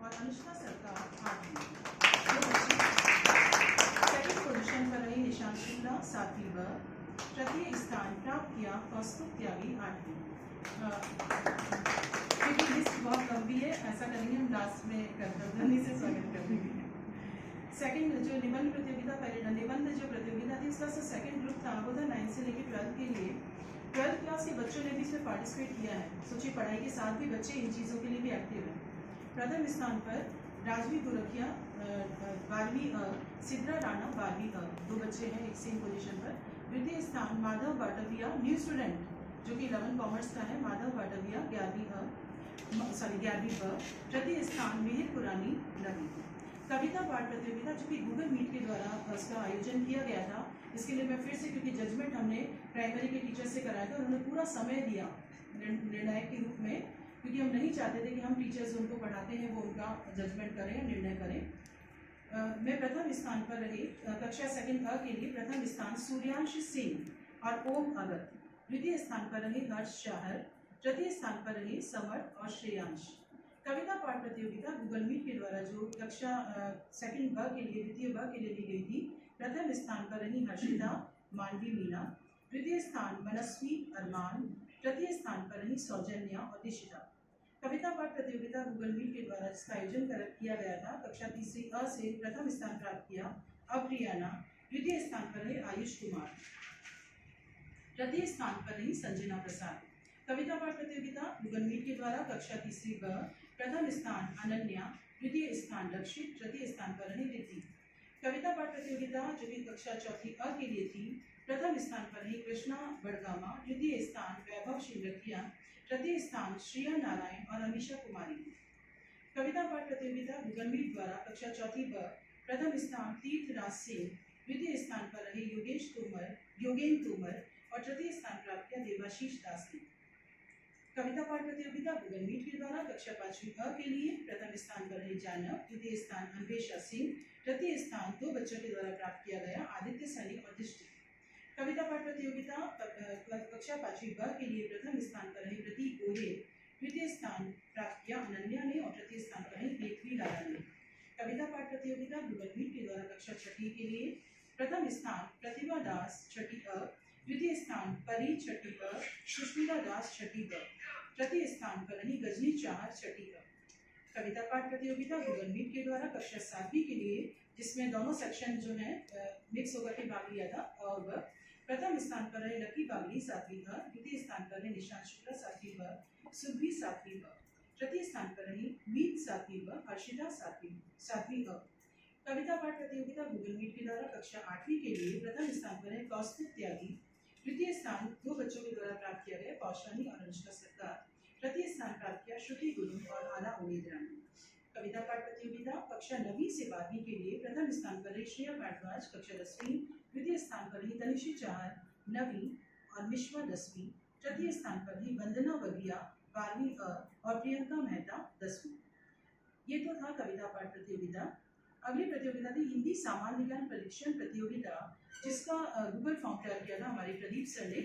और अनुष्का सरकार 8वीं। सेकंड पोजीशन पर रही निशांत शुक्ला 7वीं ब। तृतीय स्थान प्राप्त किया कौस्तुभ त्यागी 8वीं। क्योंकि लिस्ट बहुत लंबी है, ऐसा करेंगे हम लास्ट में करदनी से स्वागत कर देंगे। सेकंड जो निबंध प्रतियोगिता निबंध जो प्रतियोगिता थी उसका सेकंड ग्रुप था वो था 9 से लेकर 12 के लिए। 12th क्लास के बच्चों ने भी इसमें पार्टिसिपेट किया है। सोचिए पढ़ाई के साथ भी बच्चे इन चीज़ों के लिए भी एक्टिव हैं। प्रथम स्थान पर राजवी गोरखिया 12वीं सिद्रा राणा 12वीं 2 बच्चे हैं एक सेम पोजीशन पर। द्वितीय स्थान माधव बाटविया न्यू स्टूडेंट जो कि 11 कॉमर्स का है, माधव बाटविया 11वीं ब। तृतीय स्थान मिहिर पुरानी 9वीं। कविता पाठ प्रतियोगिता जो कि गूगल मीट के द्वारा उसका आयोजन किया गया था। इसके लिए मैं फिर से, क्योंकि जजमेंट हमने प्राइमरी के टीचर से कराया था, उन्होंने पूरा समय दिया निर्णायक के रूप में, क्योंकि हम नहीं चाहते थे कि हम टीचर्स उनको पढ़ाते हैं वो उनका जजमेंट करें या निर्णय करें। मैं प्रथम स्थान पर रही कक्षा सेकंड अ के लिए। प्रथम स्थान सूर्यांश सिंह और ओम अगत। द्वितीय स्थान पर रही हर्ष शाहर। तृतीय स्थान पर रही समर्थ और श्रेयांश। कविता पाठ प्रतियोगिता गूगल मीट के द्वारा जो कक्षा सेकंड ब के लिए द्वितीय ब के लिए ली गई थी। प्रथम स्थान पर रही हर्षिता मानवी मीना। द्वितीय स्थान मनस्वी अरमान। तृतीय स्थान पर रही सौजन्या और दिशिता। कविता पाठ प्रतियोगिता गूगल मीट के द्वारा जिसका आयोजन किया गया था, कक्षा तीसरी अ से प्रथम स्थान प्राप्त किया अप्रियाना। द्वितीय स्थान पर रहे आयुष कुमार। तृतीय स्थान पर रही संजना प्रसाद। कविता पाठ प्रतियोगिता गूगल मीट के द्वारा कक्षा तीसरी ब। प्रथम स्थान अनन्या। द्वितीय स्थान रक्षित। तृतीय स्थान पर रही रिद्धि। कविता पाठ प्रतियोगिता जो कि कक्षा चौथी अ के लिए थी। प्रथम स्थान पर रही कृष्णा बड़गामा। द्वितीय स्थान वैभव शिंगटिया। तृतीय स्थान श्रिया नारायण और अमीशा कुमारी। कविता पाठ प्रतियोगिता गूगल मीट द्वारा कक्षा चौथी ब। प्रथम स्थान तीर्थराज सिंह। द्वितीय स्थान पर रहे योगेन तोमर और तृतीय स्थान प्राप्त किया देवाशीष दास ने। कविता पाठ प्रतियोगिता गूगल मीट के द्वारा कक्षा 5वीं अ के लिए। प्रथम स्थान पर रही जानव। द्वितीय स्थान अन्वेषा सिंह। तृतीय स्थान 2 बच्चों के द्वारा प्राप्त किया गया आदित्य सैनी और दृष्टि। कविता पाठ प्रतियोगिता कक्षा 5वीं ब के लिए। प्रथम स्थान पर रही प्रतीक गोहे। द्वितीय स्थान प्राप्त किया अनन्या ने और तृतीय स्थान पर रही हेतवी लाला ने। कविता पाठ प्रतियोगिता गूगल मीट के द्वारा कक्षा 6ठी के लिए। प्रथम स्थान प्रतिभा दास 6ठी अ। द्वितीय स्थान परी 6ठी ब। सुष्मिता दास 6ठी ब। तृतीय स्थान पर रही गजनी चाहर 6ठी अ। कविता पाठ प्रतियोगिता गूगल मीट के द्वारा कक्षा 7वीं के लिए, जिसमें दोनों सेक्शन जो है मिक्स होकर के भाग लिया था और वह प्रथम स्थान पर रहे लकी बागली 7वीं ब। द्वितीय स्थान पर रहे निशांत शुक्ला 7वीं ब। सुरभि 7वीं ब। तृतीय स्थान पर रही मीत 7वीं ब। हर्षिता 7वीं अ। कविता पाठ प्रतियोगिता गूगल मीट के द्वारा कक्षा 8वीं के लिए। प्रथम स्थान पर रहे कौस्तुभ त्यागी। द्वितीय स्थान 2 बच्चों के द्वारा प्राप्त किया गया कौशानी और अनुष्का सरकार। तृतीय स्थान प्राप्त किया श्रुति गुरु और आला उमेदरा ने। कविता पाठ प्रतियोगिता कक्षा 9वीं से 12वीं के लिए। प्रथम स्थान पर रही श्रेया भारद्वाज कक्षा 10वीं। द्वितीय स्थान पर रही तनिषी चाहर 9वीं और मिश्वा 10वीं। तृतीय स्थान पर रही वंदना बगिया 12वीं अ और प्रियंका मेहता 10वीं। ये तो था कविता पाठ प्रतियोगिता। अगली प्रतियोगिता थी हिंदी सामान्य ज्ञान परीक्षण प्रतियोगिता, जिसका गूगल फॉर्म तैयार किया था हमारे प्रदीप सर ने।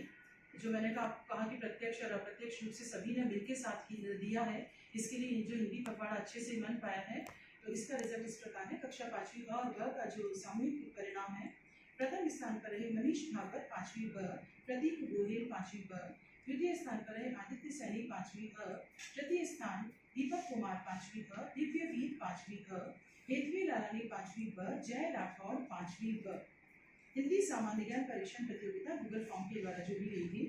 जो मैंने कहा कि प्रत्यक्ष और अप्रत्यक्ष रूप से सभी ने मिलकर साथ दिया है। इसके लिए जो हिंदी पखवाड़ा अच्छे से बन पाया है। तो इसका रिजल्ट इस प्रकार है। कक्षा 5वीं अ और ब का जो सामूहिक परिणाम है। प्रथम स्थान पर रहे मनीष भागवत 5वीं ब। प्रदीप गोहेल 5वीं ब। द्वितीय स्थान पर रहे आदित्य सैनी 5वीं अ। तृतीय स्थान दीपक कुमार 5वीं ब। दिव्यवीर 5वीं अ। हेतवी लालानी 5वीं ब। जय राठौर 5वीं ब। हिंदी सामान्य ज्ञान परीक्षण प्रतियोगिता गूगल फॉर्म के द्वारा जो ली गई थी।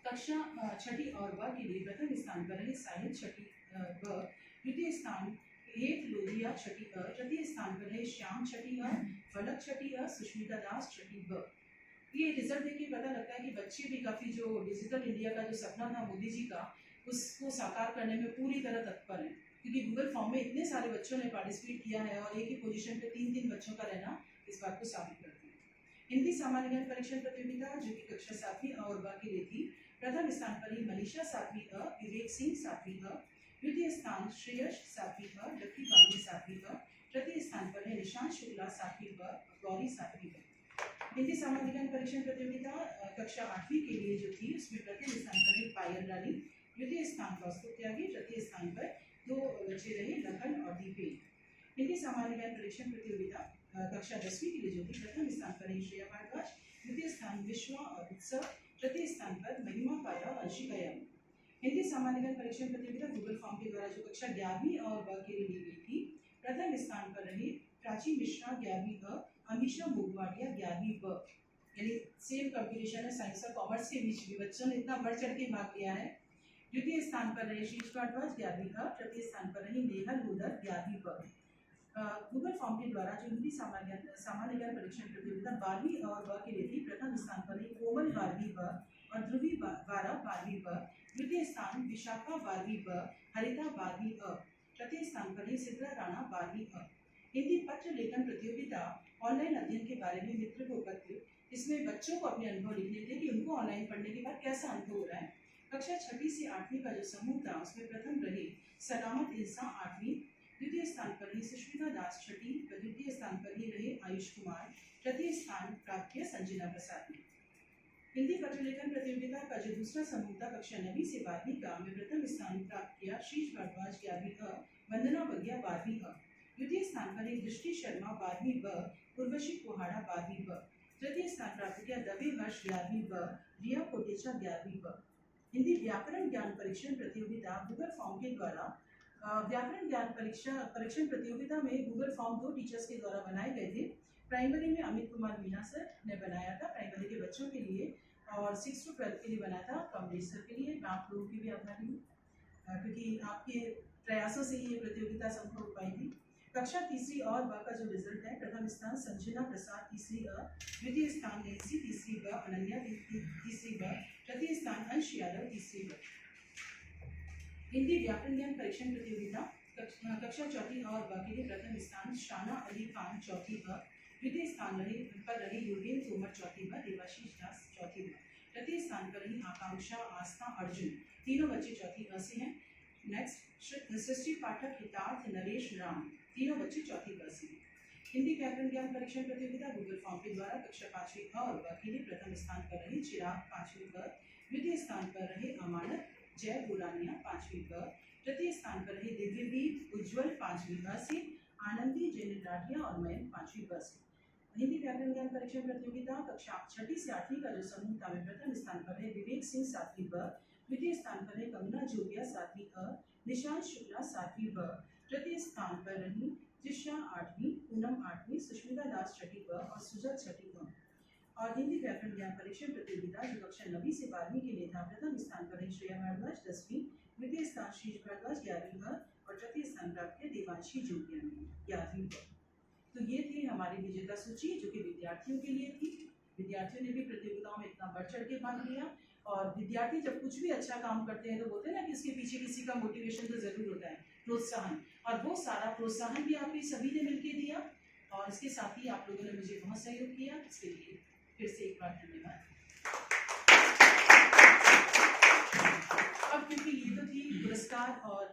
कक्षा 6ठी और ब के लिए प्रथम स्थान पर रहे साहिल 6ठी ब। द्वितीय स्थान हेत लोहिया 6ठी अ। तृतीय स्थान पर रहे श्याम 6ठी अ। फलक 6ठी अ। सुष्मिता दास 6ठी ब। ये रिजल्ट देखिए पता लगता है कि बच्चे भी काफ़ी जो डिजिटल इंडिया का जो सपना था मोदी जी का, उसको साकार करने में पूरी तरह तत्पर है। क्योंकि गूगल फॉर्म में इतने सारे बच्चों ने पार्टिसिपेट किया है और एक ही पोजीशन पे 3-3 बच्चों का रहना इस बात को साबित करती है। हिंदी सामान्य ज्ञान परीक्षण प्रतियोगिता जो कि कक्षा 7वीं अ और ब के लिए थी। प्रथम स्थान पर ही मनीषा 7वीं अ। विवेक सिंह 7वीं अ। द्वितीय स्थान श्रेयश 7वीं अ। लकी बागली 7वीं अ। तृतीय स्थान पर है निशांत शुक्ला 7वीं ब। गौरी 7वीं ब। हिंदी सामान्य ज्ञान परीक्षण प्रतियोगिता कक्षा 8वीं के लिए जो थी, उसमें प्रथम स्थान पर है पायल रानी। द्वितीय स्थान कौस्तुभ त्यागी। तृतीय स्थान पर 2 बच्चे रहे लखन और दीपेन। हिंदी सामान्य ज्ञान परीक्षण प्रतियोगिता कक्षा 10वीं के लिए जो थी, प्रथम स्थान पर रही श्रेया भारद्वाज, द्वितीय स्थान विश्वा और उत्सव, तृतीय स्थान पर महिमा पादा और अंशिका यामी। हिंदी सामान्य ज्ञान परीक्षण प्रतियोगिता गूगल फॉर्म के द्वारा जो कक्षा 11वीं और ब के लिए ली गई थी, प्रथम स्थान पर रही प्राची मिश्रा 11वीं ब, अमीशा मोगवाडिया 11वीं ब। यानी सेम कंपटीशन है साइंस और कॉमर्स के बीच भी, बच्चों ने इतना बढ़ चढ़ के भाग लिया है। द्वितीय स्थान पर रहे शीश भारद्वाज 11वीं ब, तृतीय स्थान पर रही नेहल हुदर 11वीं ब। गूगल फॉर्म के द्वारा जो हिंदी सामान्य ज्ञान परीक्षण प्रतियोगिता 12वीं और ब के लिए थी, प्रथम स्थान पर रही कोमल 12वीं ब और ध्रुवी 12वीं ब, द्वितीय स्थान विशाखा 12वीं ब, हरिता 12वीं अ, तृतीय स्थान पर रही सिद्रा राणा 12वीं अ। हिंदी पत्र लेखन प्रतियोगिता ऑनलाइन अध्ययन के बारे में मित्र को पत्र, इसमें बच्चों को अपने अनुभव लिखने थे कि उनको ऑनलाइन पढ़ने के बाद कैसा अनुभव हो रहा है। कक्षा 6वीं से 8वीं का जो समूह था उसमें प्रथम रही सलामत इंसान 8वीं, द्वितीय स्थान पर रही सुष्मिता दास 6वीं, द्वितीय स्थान पर ही रहे आयुष कुमार, तृतीय स्थान प्राप्त किया संजना प्रसाद ने। हिंदी पत्र लेखन प्रतियोगिता का जो दूसरा समूह था कक्षा 9वीं से 12वीं का, में प्रथम स्थान प्राप्त किया शीश भारद्वाज 11वीं अ, वंदना बगिया 12वीं अ, द्वितीय स्थान पर रही दृष्टि शर्मा 12वीं ब, उर्वशी कुहाड़ा 12वीं ब, तृतीय स्थान प्राप्त किया दबे हर्ष 11वीं ब, रिया कोटेचा 11वीं ब। हिंदी व्याकरण ज्ञान परीक्षण प्रतियोगिता गूगल फॉर्म के द्वारा व्याकरण ज्ञान परीक्षण प्रतियोगिता में गूगल फॉर्म 2 टीचर्स के द्वारा बनाए गए थे। प्राइमरी में अमित कुमार मीना सर ने बनाया था प्राइमरी के बच्चों के लिए, और 6 to 12 के लिए बनाया था कमलेश सर के लिए। मैं आप लोगों की भी आभारी हूँ क्योंकि आपके प्रयासों से ही ये प्रतियोगिता संभव हो पाई थी। कक्षा 3री और ब का जो रिजल्ट है, प्रथम स्थान संजना प्रसाद 3री अ, द्वितीय स्थान नेंसी 3री ब, अनन्या 3री ब, तृतीय स्थान अंश यादव 3री ब। हिंदी व्याकरण ज्ञान परीक्षण प्रतियोगिता कक्षा 4वीं और ब के लिए प्रथम स्थान शाना अली खान 4वीं ब, द्वितीय स्थान पर रही युगेन तोमर 4वीं ब, देवाशीष दास 4वीं ब, तृतीय स्थान पर रही आकांक्षा आस्था अर्जुन, तीनों बच्चे 4वीं ब से हैं। नेक्स्ट सृष्टि पाठक हितार्थ नरेश राम, तीनों बच्चे 4वीं ब से हैं। हिंदी व्याकरण ज्ञान परीक्षण प्रतियोगिता गूगल फॉर्म के द्वारा कक्षा 5वीं और ब के लिए प्रथम स्थान पर रही चिराग 5वीं ब, द्वितीय स्थान पर रहे अमानत जय बुलानिया 5वीं ब, तृतीय स्थान पर रही दिव्यदीप उज्ज्वल 5वीं ब से, आनंदी जैन राठिया और मयंक 5वीं ब से। हिंदी व्याकरण ज्ञान परीक्षण प्रतियोगिता कक्षा 6वीं से 8वीं का जो समूह था, में प्रथम स्थान पर रहे विवेक सिंह 7वीं ब, द्वितीय स्थान पर रहे कंगना जोगिया 7वीं अ, निशांत शुक्ला 7वीं ब, तृतीय स्थान पर रही जिशा 8वीं, पूनम 8वीं, सुष्मिता दास 6वीं ब और सुजत 6वीं ब। और हिंदी व्याकरण ज्ञान परीक्षण प्रतियोगिता जो कक्षा 9वीं से 12वीं के लिए था, प्रथम स्थान पर रही श्रेया भारद्वाज 10वीं, द्वितीय स्थान शीश भारद्वाज 11वीं ब और तृतीय स्थान प्राप्त किया देवांशी जोगिया ने 11वीं ब। तो ये थी हमारी विजेता सूची जो कि विद्यार्थियों के लिए थी। विद्यार्थियों ने भी प्रतियोगिताओं में इतना बढ़ चढ़ के भाग लिया, और विद्यार्थी जब कुछ भी अच्छा काम करते हैं तो बोलते हैं ना कि इसके पीछे किसी का मोटिवेशन तो जरूर होता है, प्रोत्साहन, और वो सारा प्रोत्साहन भी आपके सभी ने मिलकर दिया, और इसके साथ ही आप लोगों ने मुझे बहुत सहयोग किया, इसके लिए फिर से एक बार धन्यवाद। अब क्योंकि ये तो थी पुरस्कार और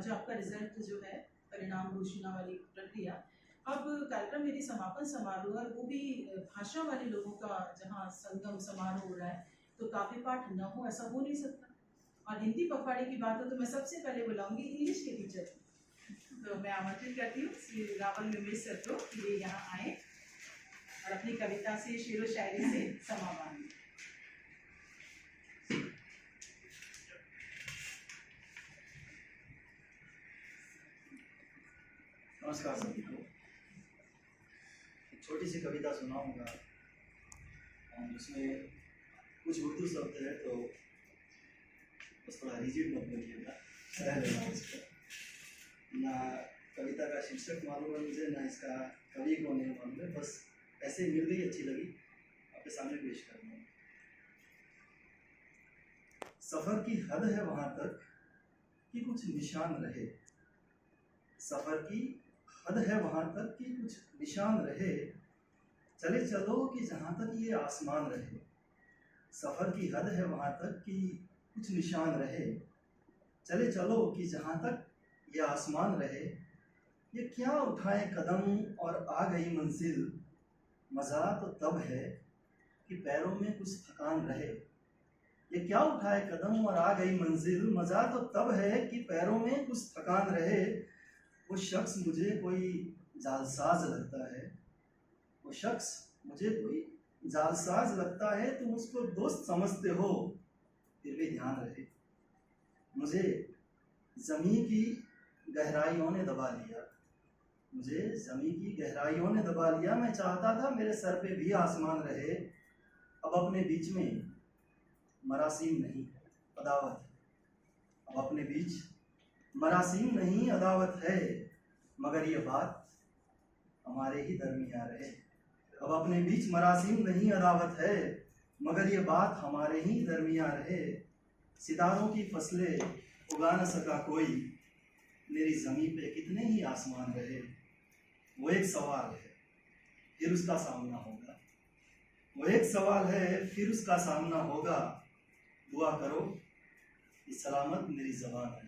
जो आपका रिजल्ट जो है परिणाम घोषणा वाली प्रक्रिया, अब कार्यक्रम यदि समापन समारोह है वो भी भाषा वाले लोगों का जहाँ संगम समारोह हो रहा है, तो काव्य पाठ न हो ऐसा हो नहीं सकता। और हिंदी पखवाड़े की बात हो तो मैं सबसे पहले बुलाऊंगी इंग्लिश के टीचर, तो मैं आमंत्रित करती हूँ श्री रावल रमेश सर को कि वे यहाँ आए और अपनी कविता से शेरो शायरी से समा बांधें। नमस्कार सभी को। छोटी सी कविता सुनाऊंगा जिसमें कुछ उर्दू शब्द है, तो बस थोड़ा रिजिड मत बोलिएगा, सह लेना उसको। ना कविता का शीर्षक मालूम है मुझे, ना इसका कवि को नहीं मालूम है, बस ऐसे ही मिल गई, अच्छी लगी, आपके सामने पेश कर दूँ। सफ़र की हद है वहाँ तक कि कुछ निशान रहे, सफ़र की हद है वहाँ तक कि कुछ निशान रहे, चले चलो कि जहाँ तक ये आसमान रहे। सफ़र की हद है वहाँ तक कि कुछ निशान रहे, चले चलो कि जहाँ तक ये आसमान रहे। ये क्या उठाए कदम और आ गई मंजिल, मज़ा तो तब है कि पैरों में कुछ थकान रहे। ये क्या उठाए कदम और आ गई मंजिल, मजा तो तब है कि पैरों में कुछ थकान रहे। वो शख्स मुझे कोई जालसाज लगता है, वो शख्स मुझे कोई जालसाज लगता है। तुम उसको दोस्त समझते हो, फिर भी ध्यान रहे मुझे ज़मीं की गहराइयों ने दबा लिया, मुझे ज़मीं की गहराइयों ने दबा लिया। मैं चाहता था मेरे सर पे भी आसमान रहे। अब अपने बीच में मरासीम नहीं अदावत है, अब अपने बीच मरासीम नहीं अदावत है, मगर ये बात हमारे ही दरमियाँ रहे। अब अपने बीच मरासीम नहीं अदावत है, मगर ये बात हमारे ही दरमियाँ रहे। सितारों की फसलें उगा न सका कोई, मेरी ज़मीं पे कितने ही आसमान रहे। वो एक सवाल है, फिर उसका सामना होगा, वो एक सवाल है, फिर उसका सामना होगा। दुआ करो कि सलामत मेरी ज़बान रहे।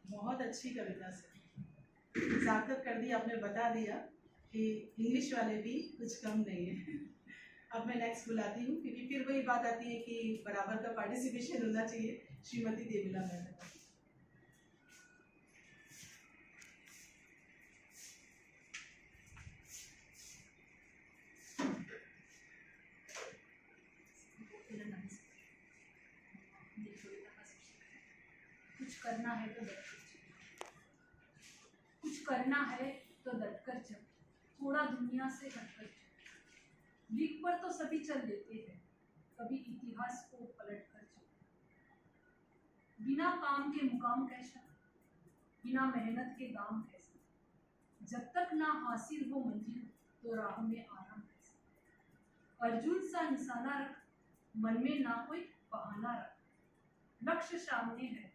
बहुत अच्छी कविता से सार्थक कर दिया, आपने बता दिया कि इंग्लिश वाले भी कुछ कम नहीं है। अब मैं नेक्स्ट बुलाती हूँ, क्योंकि फिर वही बात आती है कि बराबर का पार्टिसिपेशन होना चाहिए। श्रीमती देवीला मैडम। कुछ करना है तो डटकर चल, कुछ करना है तो डटकर चल, थोड़ा दुनिया से हटकर चल। लीक पर तो सभी चल लेते हैं, कभी इतिहास को पलट कर चल। बिना काम के मुकाम कैसा, बिना मेहनत के दाम कैसा, जब तक ना हासिल हो मंजिल तो राह में आराम कैसा। अर्जुन सा निशाना रख, मन में ना कोई बहाना रख, लक्ष्य सामने है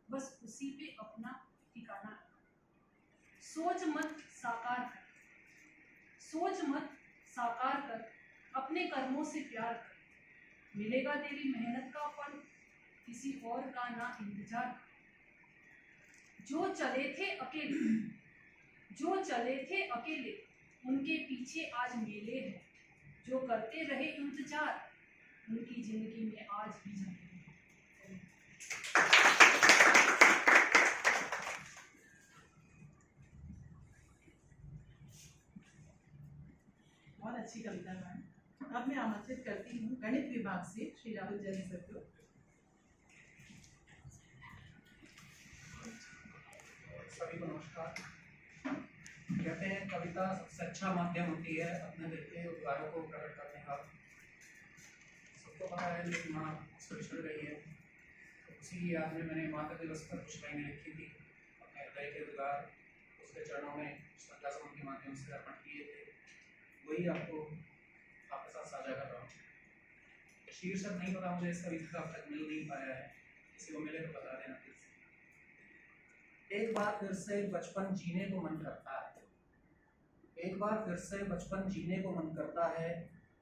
बस उसी पे अपना ठिकाना रख। सोच मत साकार कर, सोच मत साकार कर, अपने कर्मों से प्यार कर। मिलेगा तेरी मेहनत का फल, किसी और का ना इंतजार कर। जो चले थे अकेले, जो चले थे अकेले, उनके पीछे आज मेले हैं। जो करते रहे इंतजार, उनकी जिंदगी में आज भी झमेले हैं। बहुत अच्छी कविता मैम। अब मैं आमंत्रित करती हूँ गणित विभाग से श्री राहुल जैन सर को। सभी को नमस्कार। कहते हैं कविता सबसे अच्छा माध्यम होती है अपने दिल के उद्गारों को प्रकट करने का। सबको पता है मेरी माँ से बिछड़ गई है, तो उसी याद में मैंने माता दिवस पर कुछ लाइनें लिखी थी, अपने हृदय के उद्गार उसके चरणों में श्रद्धा सुमन के माध्यम से अर्पण किए थे। वही आपको आपके साथ साझा कर रहा हूँ। शीर्षक नहीं पता मुझे, इस कविता का अब तक मिल नहीं पाया है, किसी को मिले तो बता देना प्लीज। एक बार फिर से बचपन जीने को मन करता है, एक बार फिर से बचपन जीने को मन करता है,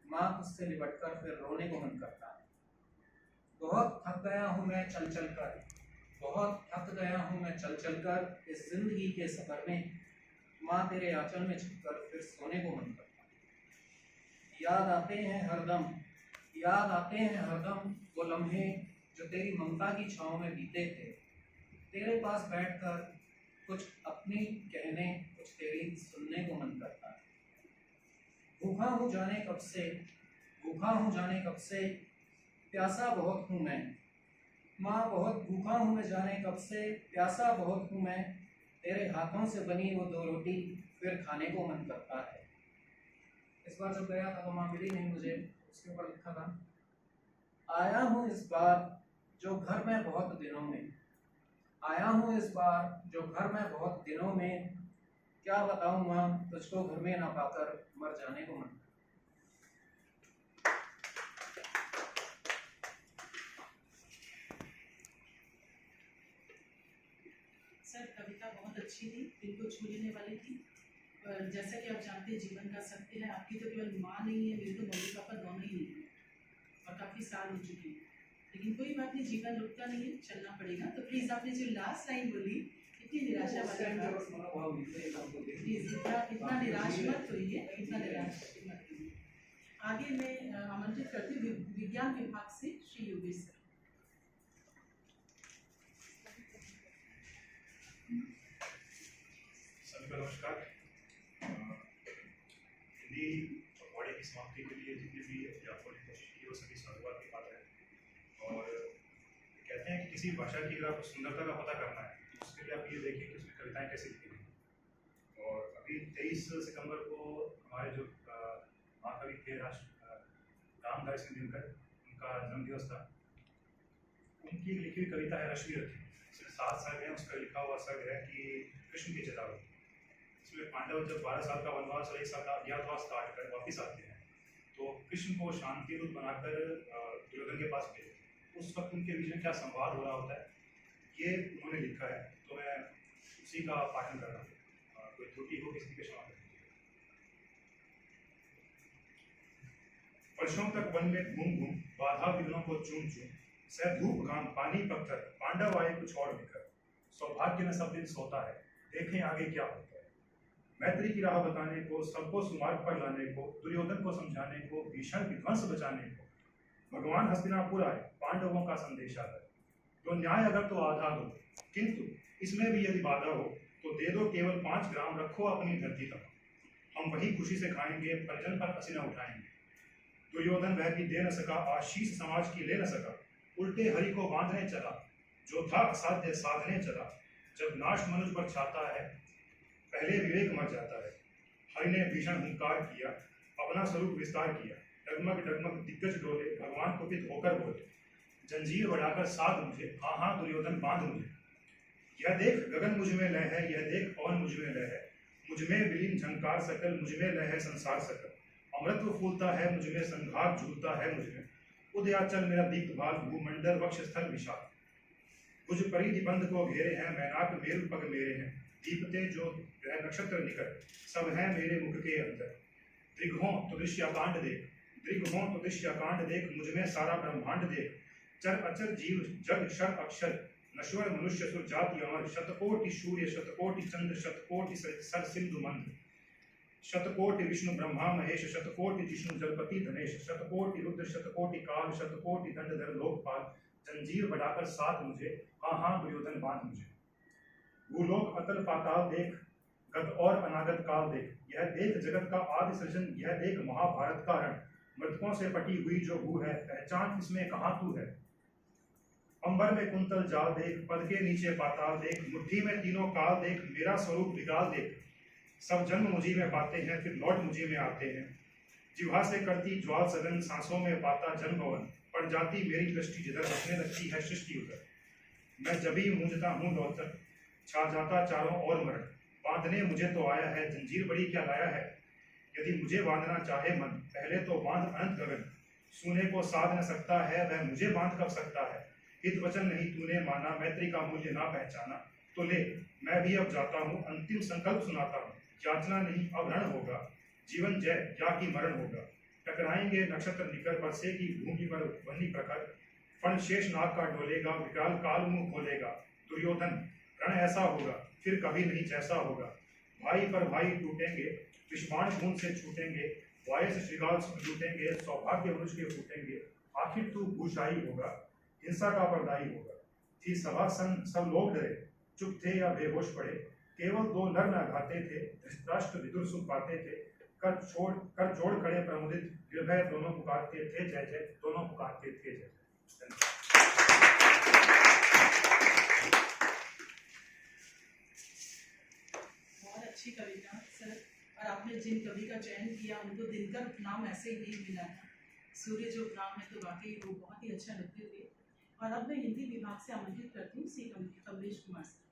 माँ उससे लिपटकर फिर रोने को मन करता है। बहुत थक गया हूँ मैं चल चल कर, बहुत थक गया हूँ मैं चल चल कर, इस जिंदगी के सफर में माँ तेरे आंचल में छिपकर फिर सोने को मन करता है। याद आते हैं हरदम, याद आते हैं हरदम वो लम्हे जो तेरी ममता की छाँव में बीते थे। तेरे पास बैठकर कुछ अपनी कहने, कुछ तेरी सुनने को मन करता है। भूखा हूँ जाने कब से, भूखा हूँ जाने कब से, प्यासा बहुत हूँ मैं माँ, बहुत भूखा हूँ मैं जाने कब से, प्यासा बहुत हूँ मैं। तेरे हाथों से बनी वो दो रोटी फिर खाने को मन करता है। इस बार जब गया था तो माँ मिली नहीं मुझे, उसके ऊपर लिखा था, आया हूँ इस बार जो घर में बहुत दिनों में, आया हूँ इस बार जो घर में बहुत दिनों में, क्या बताऊँ माँ तुझको घर में ना पाकर मर जाने को मन। सर कविता बहुत अच्छी थी, दिल को छू लेने वाली थी। और जैसा कि आप जानते हैं जीवन का सत्य है, आपकी तो केवल माँ नहीं है, मेरे तो मम्मी पापा दोनों ही नहीं है और काफ़ी साल हो चुके हैं। लेकिन कोई बात नहीं, जीवन रुकता नहीं है, चलना पड़ेगा। तो प्लीज़ आपने जो लास्ट लाइन बोली कि इतनी निराशा वाला था। प्लीज इतना निराश मत होइए, इतना निराश मत होइए। आगे मैं आमंत्रित करती हूँ विज्ञान विभाग से श्री योगेश सर। सभी को नमस्कार। हिंदी पखवाड़े की समाप्ति के लिए जितने भी अध्यापकों ने कोशिश की वो सभी साधुवाद की बात है। और कहते हैं कि किसी भाषा की अगर आपको सुंदरता का पता करना है तो उसके लिए आप ये देखिए कि उसमें कविताएं कैसे लिखी गई। और अभी 23 सितंबर को हमारे जो महाकवि थे रामदास दिनकर, उनका जन्मदिवस था। उनकी लिखी हुई कविता है रश्मि रथी। इसमें 7 सर्ग हैं। उसका लिखा हुआ सर्ग है कि कृष्ण की चेतावनी। इसमें पांडव जब 12 साल का वनवास और 1 साल का अज्ञातवास काट कर वापिस आते हैं तो कृष्ण को शांति रूप बनाकर दुर्योधन के पास भेजते। उस वक्त उनके बीच में क्या संवाद हो रहा होता है ये उन्होंने लिखा है, तो मैं उसी का पाठन कर रहा हूँ। कोई त्रुटि हो किसी के क्षमा करें। वर्षों तक वन में घूम घूम बाधा विघ्नों को चूम चूम सह धूप घाम पानी पत्थर पांडव आए कुछ और बिखर। सौभाग्य न सब दिन सोता है देखें आगे क्या होता है। मैत्री की राह बताने को सबको सुमार्ग पर लाने को दुर्योधन को समझाने को भीषण विध्वंस बचाने को भगवान हस्तिनापुर आए पांडवों का संदेशा है। तो न्याय अगर तो आधा दो किंतु इसमें भी यदि बाधा हो तो दे दो केवल 5 ग्राम रखो अपनी धरती तक। हम वही खुशी से खाएंगे परिजन पर पसीना उठाएंगे। दुर्योधन वह भी दे न सका आशीष समाज की ले न सका। उल्टे हरि को बांधने चला जो था असाध्य साधने चला। जब नाश मनुष्य पर छाता है पहले विवेक मर जाता है। हरि ने भीषण हुंकार किया अपना स्वरूप विस्तार किया। डगमग डगमग दिग्गज डोले भगवान कुपित होकर बोले जंजीर बढ़ाकर साध मुझे हाँ हाँ दुर्योधन बांध मुझे। यह देख गगन मुझ में लय है यह देख पवन मुझ में लय है। मुझ में विलीन झंकार सकल मुझ में लय है संसार सकल। अमृत फूलता है मुझ में संघार झूलता है मुझ में। उदयाचल मेरा दीप्त भाल भूमंडल वक्ष स्थल विशाल। भुज परिधि बंध को घेरे हैं मैनाक मेरु पग मेरे हैं। दीपते जो ग्रह नक्षत्र निकट सब हैं मेरे मुख के अंदर। दृघों तो दृश्याकांड देख दृघों तो दृश्याकांड देख मुझ में सारा ब्रह्मांड देख। चर अचर जीव जग क्षर अक्षर नश्वर मनुष्य सुर जाति अमर। शतकोटि सूर्य शतकोटि चंद्र शतकोटि सर सिंधु मंद। शतकोटि विष्णु ब्रह्मा महेश शतकोटि जिष्णु जलपति धनेश। शतकोटि रुद्र शतकोटि काल शतकोटि दंडधर लोकपाल। जंजीर बढ़ाकर साथ मुझे हाँ हाँ दुर्योधन बांध मुझे। भूलोक अतल पाताल देख गत और अनागत काल देख। यह देख जगत का आदि सृजन यह देख महाभारत का रण। मृतकों से पटी हुई जो भू है पहचान इसमें कहाँ तू है। अंबर में कुंतल जाल देख पद के नीचे पाताल देख। मुट्ठी में तीनों काल देख मेरा स्वरूप विकाल देख। सब जन्म मुझी में पाते हैं फिर लौट मुझी में आते हैं। जिह्वा से करती ज्वाल सदन सांसों में पाता जन भवन। पड़ जाती मेरी दृष्टि जिधर बसने लगती है सृष्टि उधर। मैं जभी मूंझता हूँ लौटकर छा जाता चारों ओर मरण। बांधने मुझे तो आया है जंजीर बड़ी क्या लाया है। यदि मुझे बांधना चाहे मन पहले तो बांध अनंत गगन। सूने को साध न सकता है वह मुझे बांध कब सकता है। हित वचन नहीं तूने माना मैत्री का मूल्य ना पहचाना। तो ले मैं भी अब जाता हूँ अंतिम संकल्प सुनाता हूँ। याचना नहीं अब रण होगा जीवन जय या की मरण होगा। टकराएंगे नक्षत्र निकर बरसे की भूमि पर वन्नी प्रखर। फण शेष नाग का डोलेगा विकराल काल मुंह खोलेगा। दुर्योधन रण ऐसा होगा फिर कभी नहीं जैसा होगा। भाई पर भाई टूटेंगे विषबाण खून से छूटेंगे। वायु से श्रृगाल लूटेंगे सौभाग्य मनुष्य के फूटेंगे। आखिर तू भूषाई होगा हिंसा का परदाई होगा। थी सभा सन सब लोग डरे चुप थे या बेहोश पड़े। केवल 2 नर न घाते थे धृतराष्ट्र विदुर सुख पाते थे। कर जोड़ खड़े प्रमुदित निर्भय दोनों पुकारते थे जय जय दोनों पुकारते थे जय जय। बहुत अच्छी कविता सर। और आपने जिन कवि का चयन किया उनको दिनकर नाम ऐसे ही नहीं मिला था। सूर्य जो नाम है तो वाकई वो बहुत ही अच्छा लिखते थे। और अब मैं हिंदी विभाग से आमंत्रित करती हूँ श्री कमलेश कुमार से।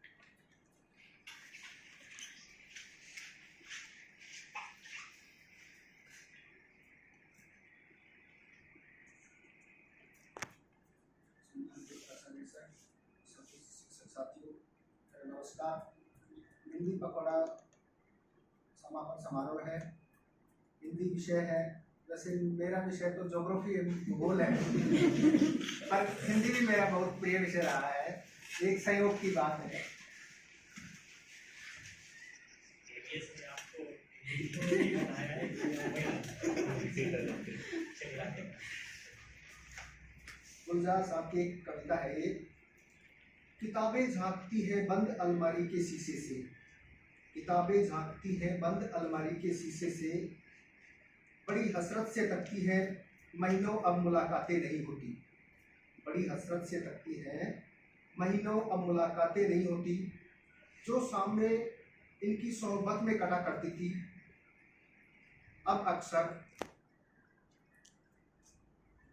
साथियों नमस्कार। हिंदी पखवाड़ा समापन समारोह है। हिंदी विषय है वैसे मेरा विषय तो ज्योग्राफी भूगोल है पर हिंदी भी मेरा बहुत प्रिय विषय रहा है। एक संयोग की बात है गुलजार साहब की एक कविता है ये। किताबें झांकती है बंद अलमारी के शीशे से, किताबें झांकती है बंद अलमारी के शीशे से, बड़ी हसरत से तकती है महीनों अब मुलाकातें नहीं होती, बड़ी हसरत से तकती है महीनों अब मुलाकातें नहीं होती। जो सामने इनकी सोहबत में कटा करती थी अब अक्सर,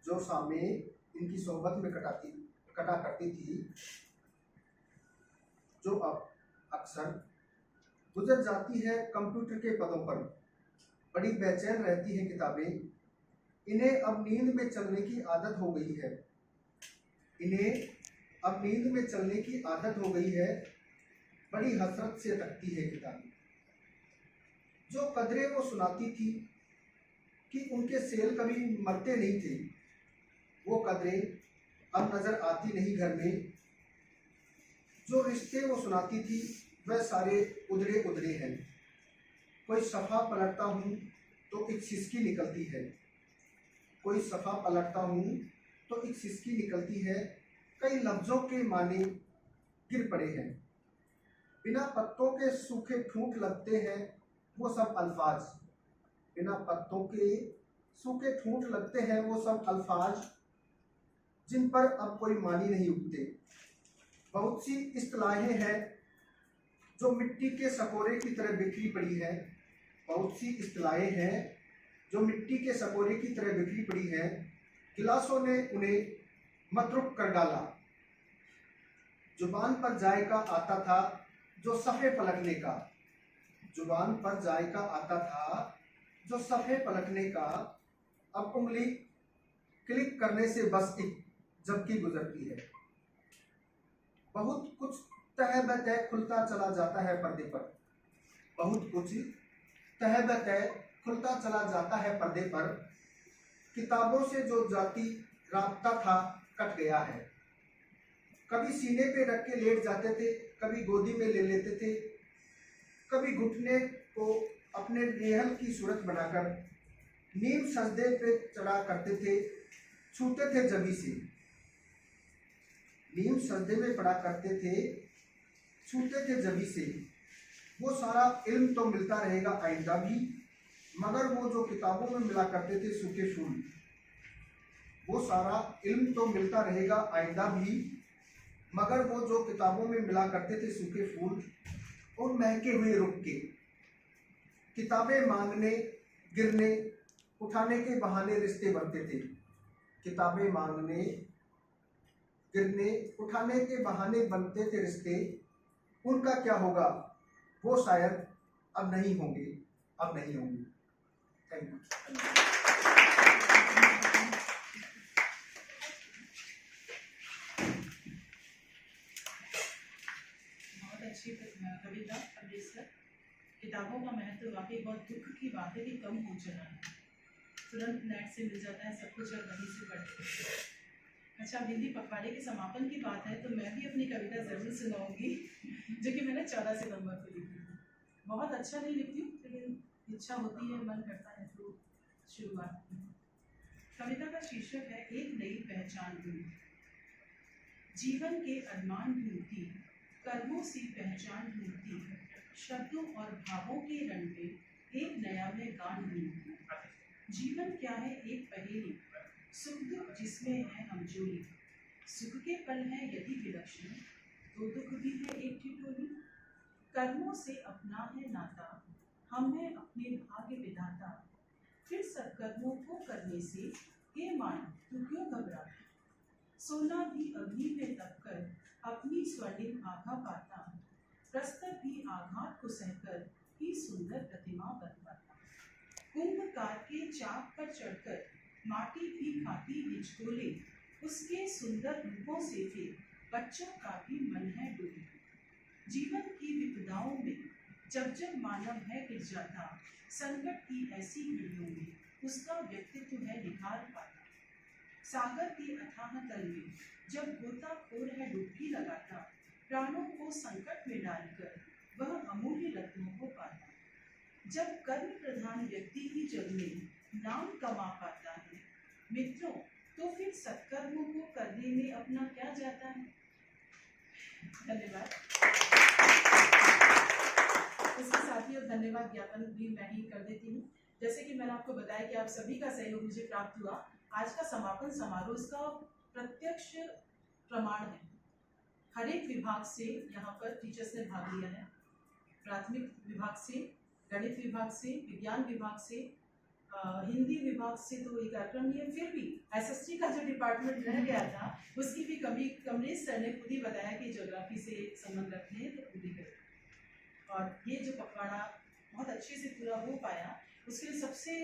जो सामने इनकी सोहबत में कटा करती थी जो अब अक्सर गुजर जाती है कंप्यूटर के पदों पर। बड़ी बेचैन रहती हैं किताबें, इन्हें अब नींद में चलने की आदत हो गई है, इन्हें अब नींद में चलने की आदत हो गई है। बड़ी हसरत से तकती है किताबें। जो कदरें वो सुनाती थी कि उनके सेल कभी मरते नहीं थे, वो कदरें अब नजर आती नहीं घर में। जो रिश्ते वो सुनाती थी वह सारे उधड़े उधड़े हैं। कोई सफ़ा पलटता हूँ तो एक सिसकी निकलती है, कोई सफ़ा पलटता हूँ तो एक सिसकी निकलती है। कई लफ्ज़ों के माने गिर पड़े हैं, बिना पत्तों के सूखे ठूंठ लगते हैं वो सब अल्फाज, बिना पत्तों के सूखे ठूंठ लगते हैं वो सब अल्फाज, जिन पर अब कोई मानी नहीं उगते। बहुत सी इस्तिलाहें हैं जो मिट्टी के सकोरे की तरह बिखरी पड़ी है, बहुत सी इस्तिलाहें हैं जो मिट्टी के सकोरे की तरह बिखरी पड़ी है। गिलासों ने उन्हें मतरुक कर डाला, जुबान पर जायका आता था जो सफ़े पलटने का, जुबान पर जायका आता था जो सफ़े पलटने का। अब उंगली क्लिक करने से बस एक झपकी गुजरती है। बहुत कुछ तह ब तह खुलता चला जाता है पर्दे पर, बहुत कुछ तह ब तह खुलता चला जाता है पर्दे पर। किताबों से जो जाती राब्ता था कट गया है। कभी सीने पे रख के लेट जाते थे, कभी गोदी में ले लेते थे, कभी घुटने को अपने नेहल की सूरत बनाकर नीम सजदे पे चढ़ा करते थे, छूते थे जबी से। नीम सजदे में पड़ा करते थे, छूते थे जबी से। वो सारा इल्म तो मिलता रहेगा आइंदा भी, मगर वो जो किताबों में मिला करते थे सूखे फूल, वो सारा इल्म तो मिलता रहेगा आइंदा भी, मगर वो जो किताबों में मिला करते थे सूखे फूल, उन महके हुए रुख के। किताबें मांगने गिरने उठाने के बहाने रिश्ते बनते थे, किताबें मांगने गिरने उठाने के बहाने बनते थे रिश्ते। उनका क्या होगा वो शायद अब नहीं होंगे, अब नहीं होंगे। Thank you. अच्छी कविता अमरीश सर। किताबों का महत्व वाकई बहुत दुख की बात है कि कम हो चला है, तुरंत नेट से मिल जाता है सब कुछ और वहीं से पढ़ते हैं। अच्छा, हिंदी पखवाड़े के समापन की बात है तो मैं भी अपनी कविता ज़रूर सुनाऊंगी जो कि मैंने 14 सितंबर को लिखी थी। बहुत अच्छा नहीं लिखती हूँ लेकिन इच्छा होती है, मन करता है तो शुरुआत की। कविता का शीर्षक है एक नई पहचान ढूंढ। जीवन के अरमान ढूंढती, कर्मों से पहचान ढूंढती, शब्दों और भावों के रंग में एक नया मैं गान ढूंढती। जीवन क्या है एक पहेली, सुख दुख जिसमें है हम जोड़ी। सुख के पल हैं यदि विलक्षण, तो दुख भी है एक ठिठोली। कर्मों से अपना है नाता, हम हैं अपने भाग्य विधाता। फिर सत्कर्मों को करने से हे मान तू क्यों घबराता। सोना भी अग्नि में तपकर अपनी स्वर्णिम आभा पाता, प्रस्तर भी आघात को सहकर ही सुंदर प्रतिमा बन पाता। कुंभकार के चाक पर चढ़कर माटी भी खाती हिचकोले, उसके सुंदर रूपों से फिर बच्चों का भी मन है डोले। जीवन की विपदाओं में जब जब मानव है गिर जाता, संकट की ऐसी घड़ियों में उसका व्यक्तित्व है निखार पाता। सागर के अथाह तल में जब गोताखोर है डुबकी लगाता, प्राणों को संकट में डालकर वह अमूल्य रत्नों को पाता। जब कर्म प्रधान व्यक्ति ही जग में नाम कमा पाता है मित्रों, तो फिर सत्कर्मों को करने में अपना क्या जाता है। धन्यवाद। इसके साथ ही अब धन्यवाद ज्ञापन भी मैं ही कर देती हूँ। जैसे कि मैंने आपको बताया कि आप सभी का सहयोग मुझे प्राप्त हुआ। आज का समापन समारोह इसका प्रत्यक्ष प्रमाण है। हर एक विभाग से यहाँ पर टीचर्स ने भाग लिया है। प्राथमिक विभाग से, गणित विभाग से, विज्ञान विभाग से, हिंदी विभाग से तो ये कार्यक्रम नहीं है, फिर भी एसएसटी का जो डिपार्टमेंट रह गया था उसकी भी कमलेश सर ने खुद ही बताया कि ज्योग्राफी से संबंध रखते हैं तो पूरी करें। और ये जो पखवाड़ा बहुत अच्छे से पूरा हो पाया, उसके लिए सबसे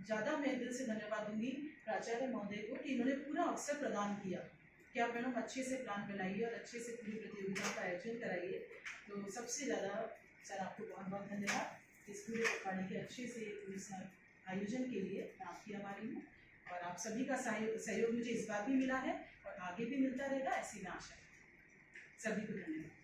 ज़्यादा मैं दिल से धन्यवाद दूंगी प्राचार्य महोदय को कि इन्होंने पूरा अवसर प्रदान किया कि आप मैडम अच्छे से प्लान बनाइए और अच्छे से पूरी प्रतियोगिता का आयोजन कराइए। तो सबसे ज़्यादा सर आपको बहुत बहुत धन्यवाद इस पूरे पखवाड़े के अच्छे से पूरे आयोजन के लिए। मैं आपकी आभारी हूँ और आप सभी का सहयोग मुझे इस बार भी मिला है और आगे भी मिलता रहेगा, ऐसी मैं आशा है। सभी को धन्यवाद।